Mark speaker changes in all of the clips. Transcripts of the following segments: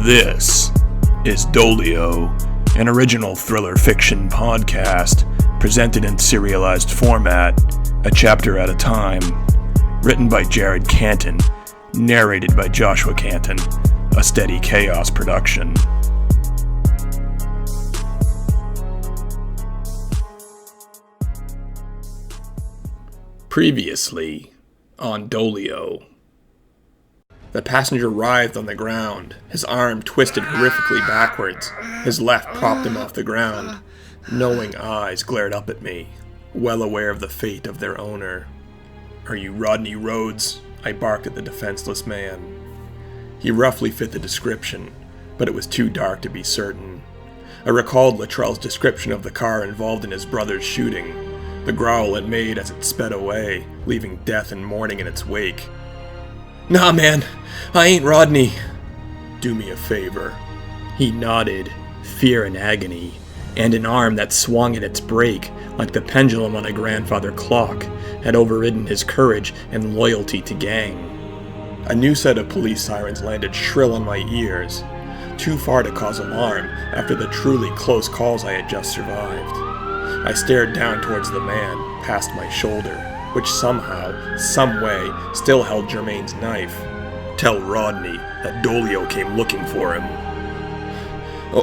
Speaker 1: This is Doleo, an original thriller fiction podcast presented in serialized format, a chapter at a time, written by Jared Canton, narrated by Joshua Canton, a SteadyChaos production. Previously on Doleo. The passenger writhed on the ground, his arm twisted horrifically backwards, his left propped him off the ground. Knowing eyes glared up at me, well aware of the fate of their owner. "Are you Rodney Rhodes?" I barked at the defenseless man. He roughly fit the description, but it was too dark to be certain. I recalled Luttrell's description of the car involved in his brother's shooting, the growl it made as it sped away, leaving death and mourning in its wake. "Nah, man, I ain't Rodney." "Do me a favor." He nodded, fear and agony, and an arm that swung at its brake, like the pendulum on a grandfather clock, had overridden his courage and loyalty to gang. A new set of police sirens landed shrill in my ears, too far to cause alarm after the truly close calls I had just survived. I stared down towards the man, past my shoulder, which somehow, someway, still held Germain's knife. "Tell Rodney that Doleo came looking for him."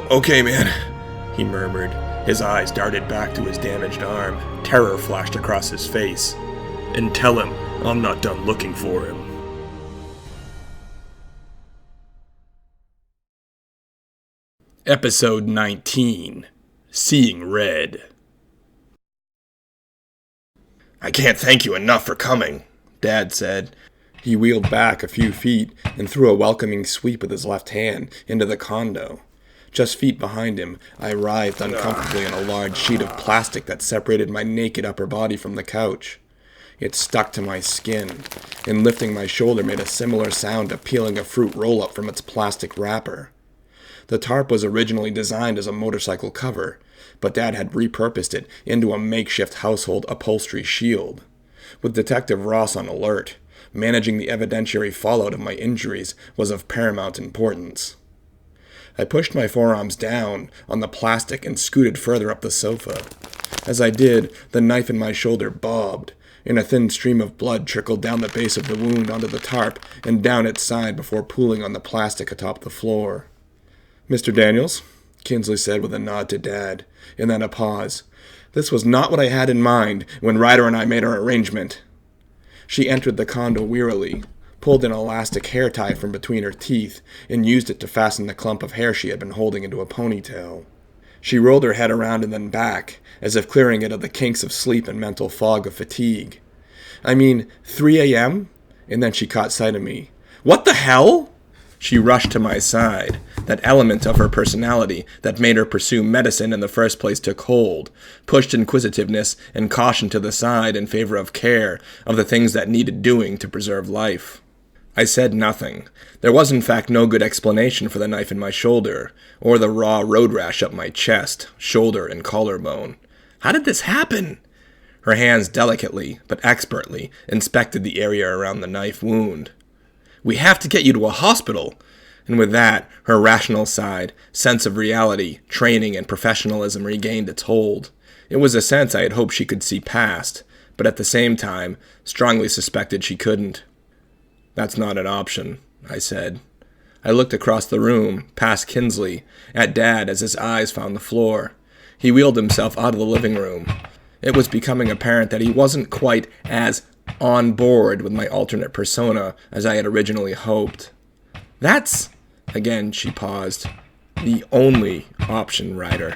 Speaker 1: Okay, man," he murmured. His eyes darted back to his damaged arm. Terror flashed across his face. "And tell him I'm not done looking for him." Episode 19. Seeing Red. "I can't thank you enough for coming," Dad said. He wheeled back a few feet and threw a welcoming sweep with his left hand into the condo. Just feet behind him, I writhed uncomfortably on a large sheet of plastic that separated my naked upper body from the couch. It stuck to my skin, and lifting my shoulder made a similar sound to peeling a fruit roll-up from its plastic wrapper. The tarp was originally designed as a motorcycle cover, but Dad had repurposed it into a makeshift household upholstery shield. With Detective Ross on alert, managing the evidentiary fallout of my injuries was of paramount importance. I pushed my forearms down on the plastic and scooted further up the sofa. As I did, the knife in my shoulder bobbed, and a thin stream of blood trickled down the base of the wound onto the tarp and down its side before pooling on the plastic atop the floor. "Mr. Daniels," Kinsley said with a nod to Dad, and then a pause. "This was not what I had in mind when Ryder and I made our arrangement." She entered the condo wearily, pulled an elastic hair tie from between her teeth, and used it to fasten the clump of hair she had been holding into a ponytail. She rolled her head around and then back, as if clearing it of the kinks of sleep and mental fog of fatigue. "I mean, 3 a.m.? And then she caught sight of me. "What the hell?" She rushed to my side. That element of her personality that made her pursue medicine in the first place took hold, pushed inquisitiveness and caution to the side in favor of care, of the things that needed doing to preserve life. I said nothing. There was in fact no good explanation for the knife in my shoulder, or the raw road rash up my chest, shoulder, and collarbone. How did this happen? Her hands delicately, but expertly, inspected the area around the knife wound. "We have to get you to a hospital." And with that, her rational side, sense of reality, training, and professionalism regained its hold. It was a sense I had hoped she could see past, but at the same time, strongly suspected she couldn't. "That's not an option," I said. I looked across the room, past Kinsley, at Dad as his eyes found the floor. He wheeled himself out of the living room. It was becoming apparent that he wasn't quite as on board with my alternate persona as I had originally hoped. "That's," again she paused, "the only option, Ryder."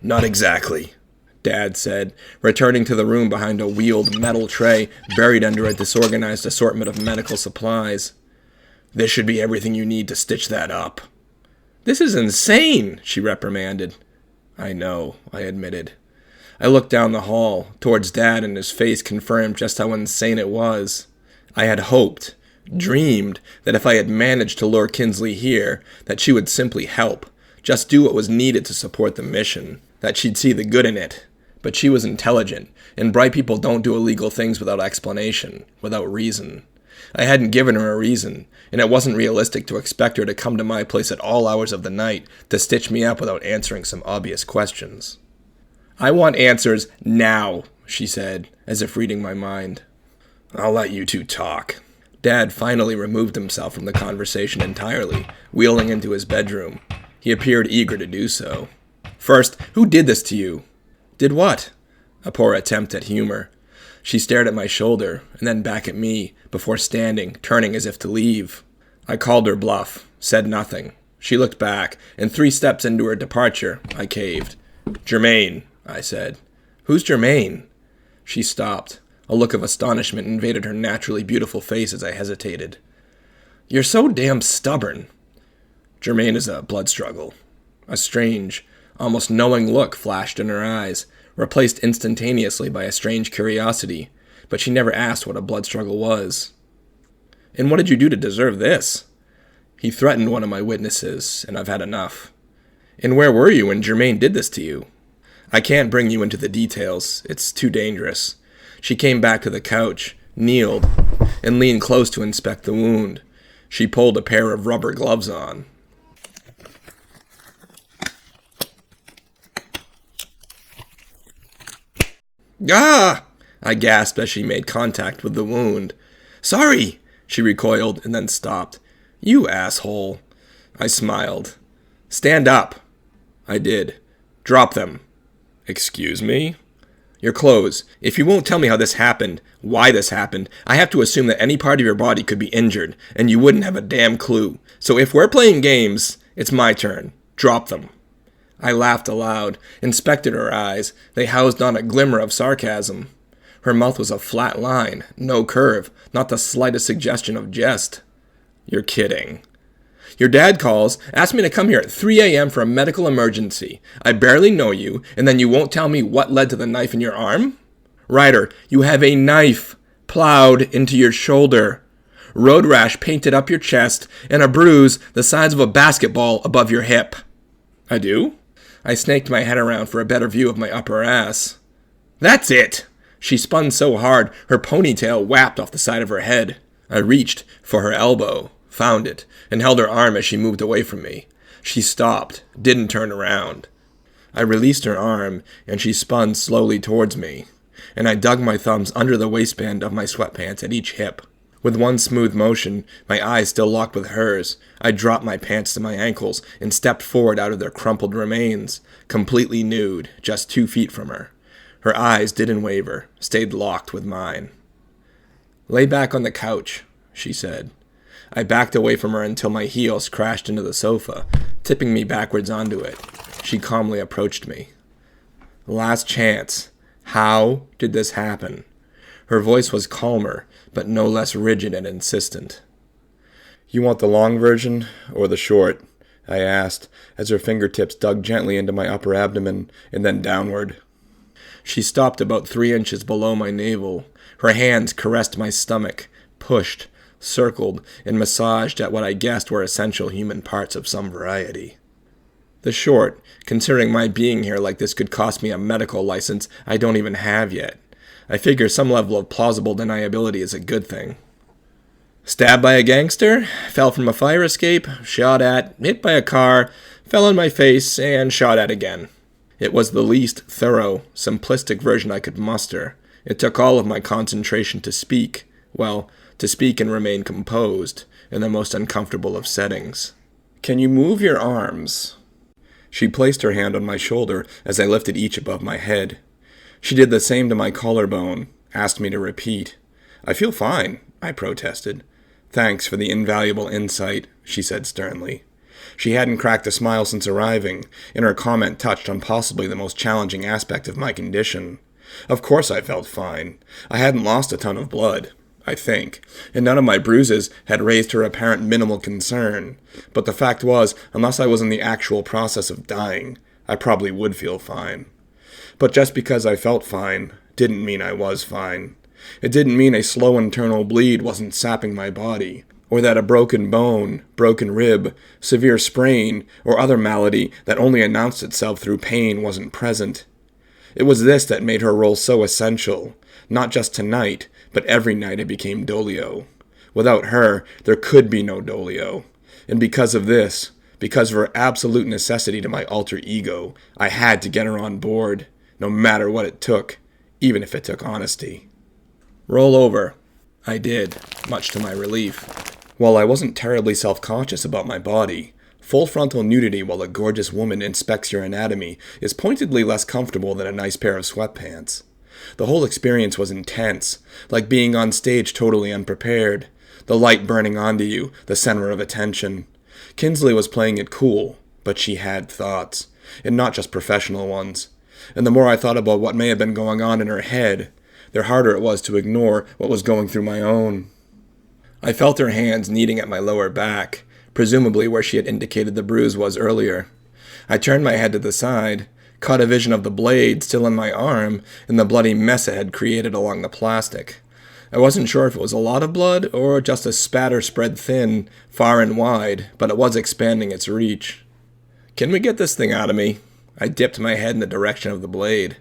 Speaker 1: "Not exactly," Dad said, returning to the room behind a wheeled metal tray buried under a disorganized assortment of medical supplies. "This should be everything you need to stitch that up." "This is insane," she reprimanded. "I know," I admitted. I looked down the hall, towards Dad, and his face confirmed just how insane it was. I had hoped, dreamed, that if I had managed to lure Kinsley here, that she would simply help, just do what was needed to support the mission, that she'd see the good in it. But she was intelligent, and bright people don't do illegal things without explanation, without reason. I hadn't given her a reason, and it wasn't realistic to expect her to come to my place at all hours of the night to stitch me up without answering some obvious questions. "I want answers now," she said, as if reading my mind. "I'll let you two talk." Dad finally removed himself from the conversation entirely, wheeling into his bedroom. He appeared eager to do so. "First, who did this to you?" "Did what?" A poor attempt at humor. She stared at my shoulder, and then back at me, before standing, turning as if to leave. I called her bluff, said nothing. She looked back, and 3 steps into her departure, I caved. "Jermaine," I said. "Who's Jermaine?" She stopped. A look of astonishment invaded her naturally beautiful face as I hesitated. "You're so damn stubborn." "Jermaine is a blood struggle." A strange, almost knowing look flashed in her eyes, replaced instantaneously by a strange curiosity, but she never asked what a blood struggle was. "And what did you do to deserve this?" "He threatened one of my witnesses, and I've had enough." "And where were you when Jermaine did this to you?" "I can't bring you into the details. It's too dangerous." She came back to the couch, kneeled, and leaned close to inspect the wound. She pulled a pair of rubber gloves on. "Ah!" I gasped as she made contact with the wound. "Sorry!" She recoiled and then stopped. "You asshole." I smiled. "Stand up." I did. "Drop them." "Excuse me?" "Your clothes. If you won't tell me how this happened, why this happened, I have to assume that any part of your body could be injured, and you wouldn't have a damn clue. So if we're playing games, it's my turn. Drop them." I laughed aloud, inspected her eyes. They housed not a glimmer of sarcasm. Her mouth was a flat line, no curve, not the slightest suggestion of jest. "You're kidding." "Your dad calls, asks me to come here at 3 a.m. for a medical emergency. I barely know you, and then you won't tell me what led to the knife in your arm? Ryder, you have a knife plowed into your shoulder, road rash painted up your chest, and a bruise the size of a basketball above your hip." "I do?" I snaked my head around for a better view of my upper ass. "That's it!" She spun so hard, her ponytail whapped off the side of her head. I reached for her elbow, found it, and held her arm as she moved away from me. She stopped, didn't turn around. I released her arm, and she spun slowly towards me, and I dug my thumbs under the waistband of my sweatpants at each hip. With one smooth motion, my eyes still locked with hers, I dropped my pants to my ankles and stepped forward out of their crumpled remains, completely nude, just 2 feet from her. Her eyes didn't waver, stayed locked with mine. "Lay back on the couch," she said. I backed away from her until my heels crashed into the sofa, tipping me backwards onto it. She calmly approached me. "Last chance. How did this happen?" Her voice was calmer, but no less rigid and insistent. "You want the long version or the short?" I asked, as her fingertips dug gently into my upper abdomen and then downward. She stopped about 3 inches below my navel. Her hands caressed my stomach, pushed, circled, and massaged at what I guessed were essential human parts of some variety. "The short, considering my being here like this could cost me a medical license I don't even have yet. I figure some level of plausible deniability is a good thing." "Stabbed by a gangster, fell from a fire escape, shot at, hit by a car, fell on my face, and shot at again." It was the least thorough, simplistic version I could muster. It took all of my concentration to speak, to speak and remain composed, in the most uncomfortable of settings. "Can you move your arms?" She placed her hand on my shoulder as I lifted each above my head. She did the same to my collarbone, asked me to repeat. "I feel fine," I protested. "Thanks for the invaluable insight," she said sternly. She hadn't cracked a smile since arriving, and her comment touched on possibly the most challenging aspect of my condition. Of course I felt fine. I hadn't lost a ton of blood, I think, and none of my bruises had raised her apparent minimal concern. But the fact was, unless I was in the actual process of dying, I probably would feel fine. But just because I felt fine didn't mean I was fine. It didn't mean a slow internal bleed wasn't sapping my body, or that a broken bone, broken rib, severe sprain, or other malady that only announced itself through pain wasn't present. It was this that made her role so essential, not just tonight, but every night it became Doleo. Without her, there could be no Doleo. And because of this, because of her absolute necessity to my alter ego, I had to get her on board, no matter what it took, even if it took honesty. Roll over. I did, much to my relief. While I wasn't terribly self-conscious about my body, full frontal nudity while a gorgeous woman inspects your anatomy is pointedly less comfortable than a nice pair of sweatpants. The whole experience was intense, like being on stage totally unprepared. The light burning onto you, the center of attention. Kinsley was playing it cool, but she had thoughts, and not just professional ones. And the more I thought about what may have been going on in her head, the harder it was to ignore what was going through my own. I felt her hands kneading at my lower back, presumably where she had indicated the bruise was earlier. I turned my head to the side, caught a vision of the blade still in my arm, and the bloody mess it had created along the plastic. I wasn't sure if it was a lot of blood, or just a spatter spread thin, far and wide, but it was expanding its reach. "Can we get this thing out of me?" I dipped my head in the direction of the blade.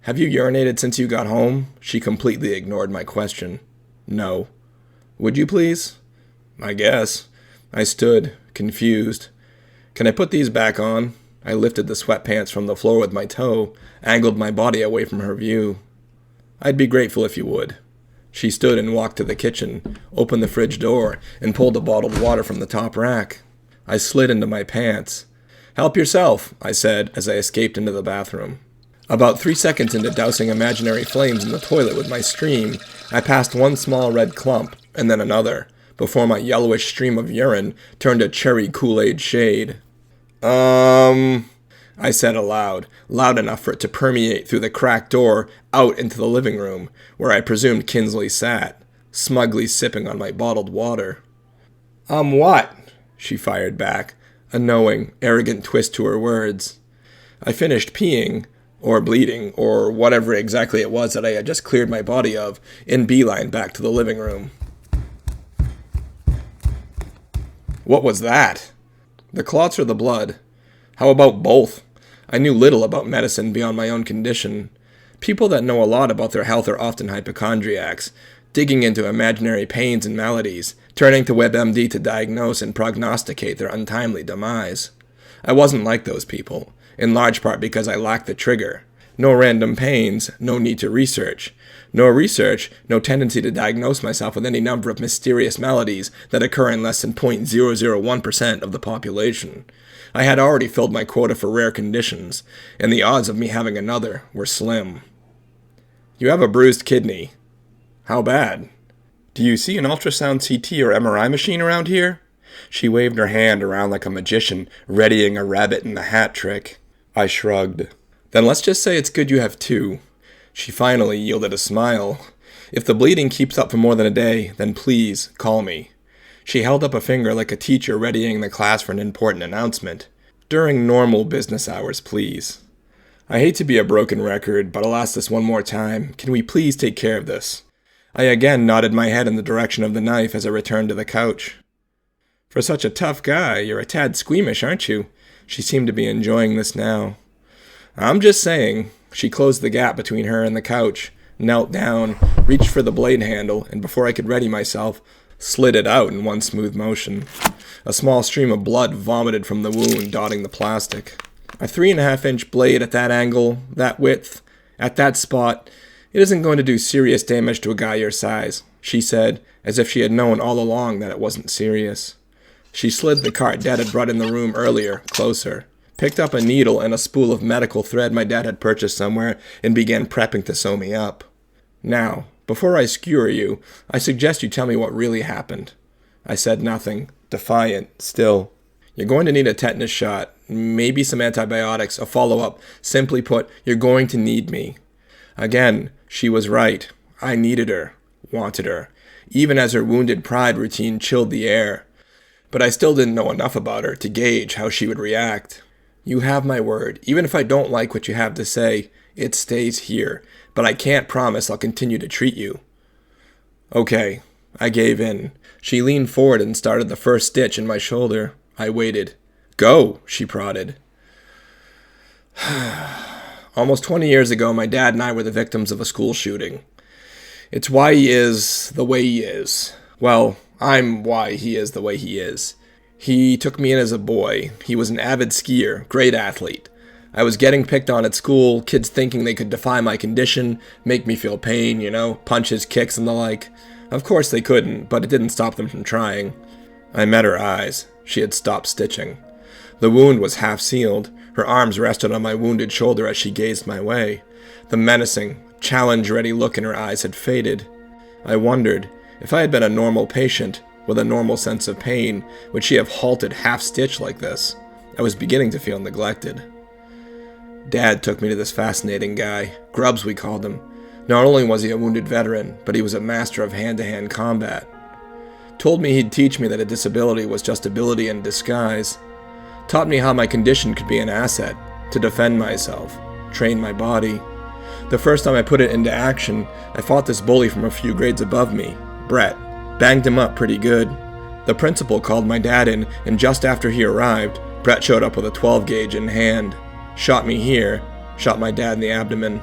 Speaker 1: "Have you urinated since you got home?" She completely ignored my question. "No." "Would you please?" "I guess." I stood, confused. "Can I put these back on?" I lifted the sweatpants from the floor with my toe, angled my body away from her view. "I'd be grateful if you would." She stood and walked to the kitchen, opened the fridge door, and pulled a bottled water from the top rack. I slid into my pants. "Help yourself," I said as I escaped into the bathroom. About 3 seconds into dousing imaginary flames in the toilet with my stream, I passed one small red clump, and then another, before my yellowish stream of urine turned a cherry Kool-Aid shade. I said aloud, loud enough for it to permeate through the cracked door out into the living room, where I presumed Kinsley sat, smugly sipping on my bottled water. What?" she fired back, a knowing, arrogant twist to her words. I finished peeing, or bleeding, or whatever exactly it was that I had just cleared my body of, in beeline back to the living room. "What was that?" "The clots or the blood?" "How about both?" I knew little about medicine beyond my own condition. People that know a lot about their health are often hypochondriacs, digging into imaginary pains and maladies, turning to WebMD to diagnose and prognosticate their untimely demise. I wasn't like those people, in large part because I lacked the trigger. No random pains, no need to research. No research, no tendency to diagnose myself with any number of mysterious maladies that occur in less than 0.001% of the population. I had already filled my quota for rare conditions, and the odds of me having another were slim. "You have a bruised kidney." "How bad?" "Do you see an ultrasound CT or MRI machine around here?" She waved her hand around like a magician, readying a rabbit in the hat trick. I shrugged. "Then let's just say it's good you have two." She finally yielded a smile. "If the bleeding keeps up for more than a day, then please call me." She held up a finger like a teacher readying the class for an important announcement. "During normal business hours, please." "I hate to be a broken record, but I'll ask this one more time. Can we please take care of this?" I again nodded my head in the direction of the knife as I returned to the couch. "For such a tough guy, you're a tad squeamish, aren't you?" She seemed to be enjoying this now. "I'm just saying." She closed the gap between her and the couch, knelt down, reached for the blade handle, and before I could ready myself, slid it out in one smooth motion. A small stream of blood vomited from the wound dotting the plastic. "A 3.5-inch blade at that angle, that width, at that spot, it isn't going to do serious damage to a guy your size," she said, as if she had known all along that it wasn't serious. She slid the cart Dad had brought in the room earlier, closer, picked up a needle and a spool of medical thread my dad had purchased somewhere, and began prepping to sew me up. "Now, before I skewer you, I suggest you tell me what really happened." I said nothing, defiant, still. "You're going to need a tetanus shot, maybe some antibiotics, a follow-up. Simply put, you're going to need me." Again, she was right. I needed her, wanted her, even as her wounded pride routine chilled the air. But I still didn't know enough about her to gauge how she would react. "You have my word. Even if I don't like what you have to say, it stays here. But I can't promise I'll continue to treat you." "Okay." I gave in. She leaned forward and started the first stitch in my shoulder. I waited. "Go," she prodded. Almost 20 years ago, my dad and I were the victims of a school shooting. It's why he is the way he is. Well, I'm why he is the way he is. He took me in as a boy. He was an avid skier, great athlete. I was getting picked on at school, kids thinking they could defy my condition, make me feel pain, punches, kicks, and the like. Of course they couldn't, but it didn't stop them from trying. I met her eyes. She had stopped stitching. The wound was half sealed. Her arms rested on my wounded shoulder as she gazed my way. The menacing, challenge-ready look in her eyes had faded. I wondered, if I had been a normal patient, with a normal sense of pain, would she have halted half-stitched like this? I was beginning to feel neglected. Dad took me to this fascinating guy. Grubbs, we called him. Not only was he a wounded veteran, but he was a master of hand-to-hand combat. Told me he'd teach me that a disability was just ability in disguise. Taught me how my condition could be an asset, to defend myself, train my body. The first time I put it into action, I fought this bully from a few grades above me, Brett. Banged him up pretty good. The principal called my dad in, and just after he arrived, Brett showed up with a 12 gauge in hand. Shot me here, shot my dad in the abdomen.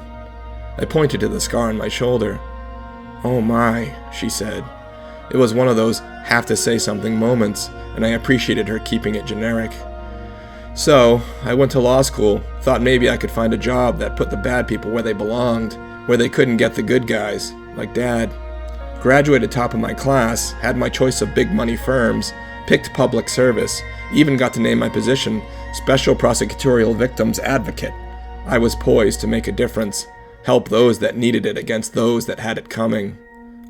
Speaker 1: I pointed to the scar on my shoulder. "Oh my," she said. It was one of those have-to-say-something moments, and I appreciated her keeping it generic. So, I went to law school, thought maybe I could find a job that put the bad people where they belonged, where they couldn't get the good guys, like Dad. Graduated top of my class, had my choice of big money firms, picked public service, even got to name my position, Special Prosecutorial Victims Advocate. I was poised to make a difference, help those that needed it against those that had it coming.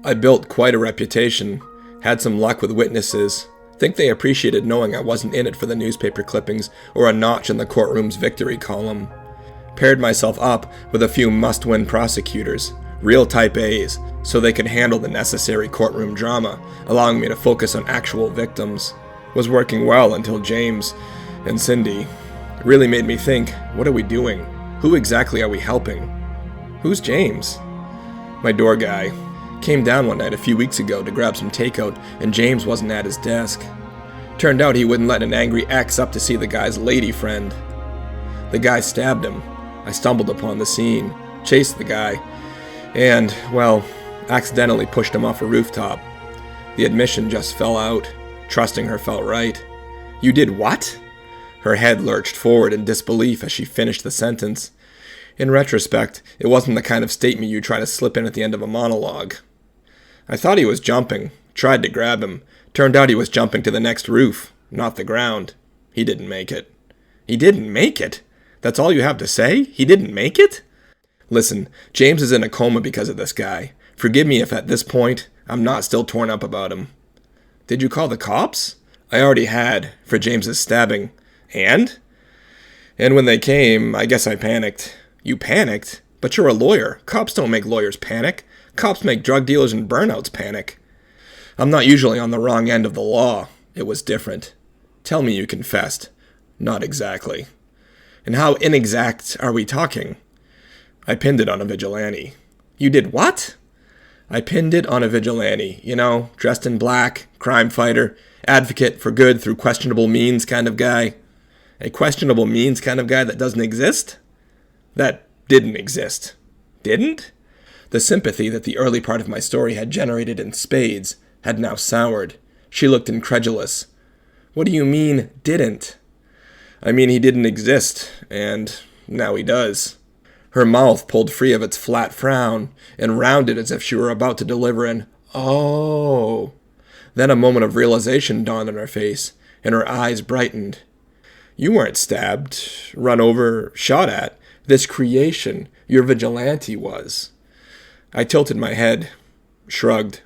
Speaker 1: I built quite a reputation, had some luck with witnesses. Think they appreciated knowing I wasn't in it for the newspaper clippings or a notch in the courtroom's victory column. Paired myself up with a few must-win prosecutors, real type A's, so they could handle the necessary courtroom drama, allowing me to focus on actual victims. Was working well until James and Cindy really made me think, what are we doing? Who exactly are we helping? Who's James? My door guy. Came down one night a few weeks ago to grab some takeout, and James wasn't at his desk. Turned out he wouldn't let an angry ex up to see the guy's lady friend. The guy stabbed him. I stumbled upon the scene, chased the guy, and, well, accidentally pushed him off a rooftop. The admission just fell out. Trusting her felt right. "You did what?" Her head lurched forward in disbelief as she finished the sentence. In retrospect, it wasn't the kind of statement you try to slip in at the end of a monologue. I thought he was jumping, tried to grab him. Turned out he was jumping to the next roof, not the ground. He didn't make it. He didn't make it? That's all you have to say? He didn't make it? Listen, James is in a coma because of this guy. Forgive me if at this point, I'm not still torn up about him. Did you call the cops? I already had, for James's stabbing. And? And when they came, I guess I panicked. You panicked? But you're a lawyer. Cops don't make lawyers panic. Cops make drug dealers and burnouts panic. I'm not usually on the wrong end of the law. It was different. Tell me you confessed. Not exactly. And how inexact are we talking? I pinned it on a vigilante. You did what? I pinned it on a vigilante. Dressed in black, crime fighter, advocate for good through questionable means kind of guy. A questionable means kind of guy that doesn't exist? That didn't exist. Didn't? The sympathy that the early part of my story had generated in spades had now soured. She looked incredulous. What do you mean, didn't? I mean, he didn't exist, and now he does. Her mouth pulled free of its flat frown and rounded as if she were about to deliver an "oh." Then a moment of realization dawned on her face, and her eyes brightened. You weren't stabbed, run over, shot at. This creation, your vigilante, was. I tilted my head, shrugged.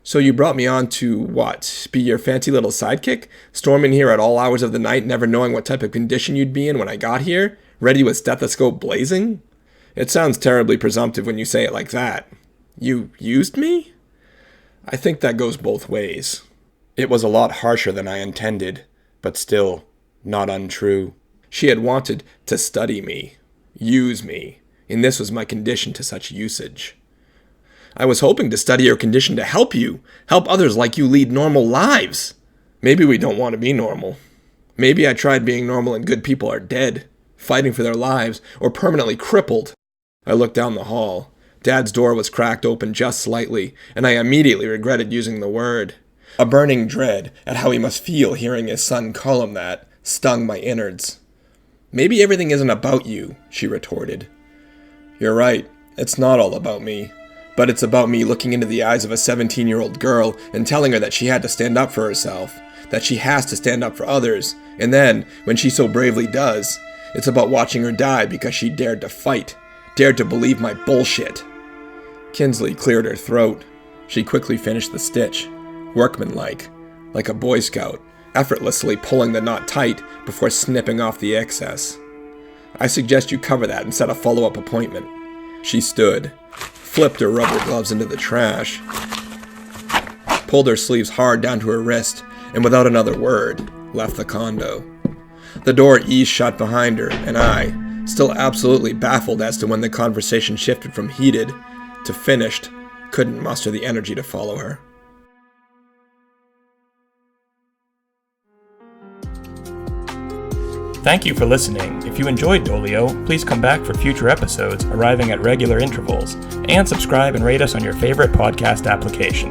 Speaker 1: So you brought me on to, what, be your fancy little sidekick? Storm in here at all hours of the night, never knowing what type of condition you'd be in when I got here? Ready with stethoscope blazing? It sounds terribly presumptive when you say it like that. You used me? I think that goes both ways. It was a lot harsher than I intended, but still, not untrue. She had wanted to study me, use me, and this was my condition to such usage. I was hoping to study your condition to help you, help others like you lead normal lives. Maybe we don't want to be normal. Maybe I tried being normal and good people are dead, fighting for their lives, or permanently crippled. I looked down the hall. Dad's door was cracked open just slightly, and I immediately regretted using the word. A burning dread at how he must feel hearing his son call him that stung my innards. "Maybe everything isn't about you," she retorted. "You're right, it's not all about me. But it's about me looking into the eyes of a 17-year-old girl and telling her that she had to stand up for herself, that she has to stand up for others, and then, when she so bravely does, it's about watching her die because she dared to fight, dared to believe my bullshit." Kinsley cleared her throat. She quickly finished the stitch, workmanlike, like a Boy Scout, effortlessly pulling the knot tight before snipping off the excess. "I suggest you cover that and set a follow-up appointment." She stood, flipped her rubber gloves into the trash, pulled her sleeves hard down to her wrist, and without another word, left the condo. The door eased shut behind her, and I, still absolutely baffled as to when the conversation shifted from heated to finished, couldn't muster the energy to follow her.
Speaker 2: Thank you for listening. If you enjoyed Doleo, please come back for future episodes arriving at regular intervals, and subscribe and rate us on your favorite podcast application.